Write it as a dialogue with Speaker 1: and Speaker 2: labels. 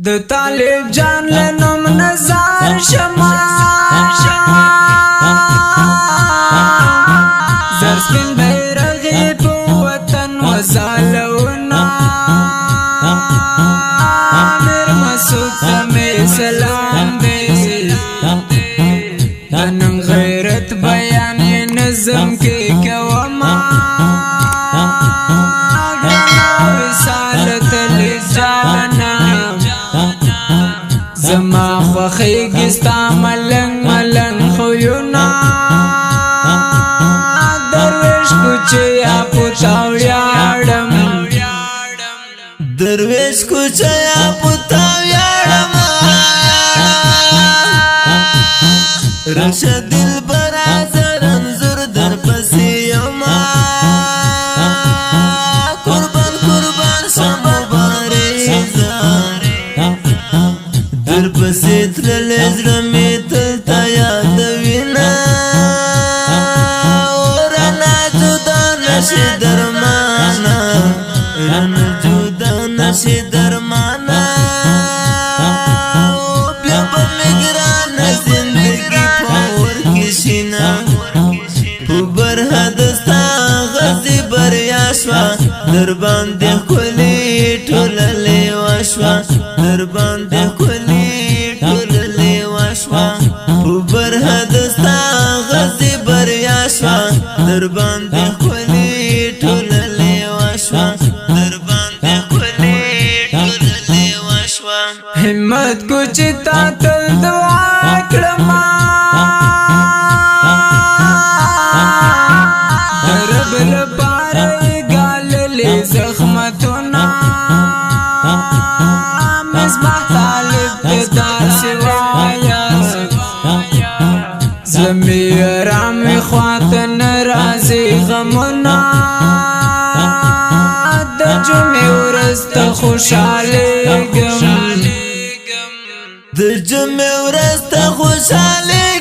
Speaker 1: د طالب جان لنم نظر شما زر سپین بیرغی په وطن وزالونا امیر مسعود ته می سلام دی د نن غیرت بیان نظم کې کوما زما خوخیگی ستا ملنگ ملنگ خویونا درویش کوچیا پوتاو یارم
Speaker 2: درویش کوچیا پوتاو یارم رشد دل برازر انظر در پسیما قربان قربان شما باریزا در پسیت للزرمی تلتا یاد وینا ورنا جدا نشی درمانا رنا جدا نشی درمانا بیا بمگران زندگی پاور کشینا پوبر حدستا غزی بریاشوا در باندې کلی ټوللی واشوا در باندې کلی ټوللی واشوا پوبر حدستا غزی بریاشوا در باندې کلی ټوللی واشوا در باندې کلی ټوللی واشوا
Speaker 1: همت کوچ تا تل دعا کړم رب لپاره ګاللې زخمتونه مصباح طالب ته داسې وایا زمي رام خواته ناراضي غمونه د جمعې ورځ ته خوشحالېږم
Speaker 2: د جمعې ورځ ته خوشحالېږم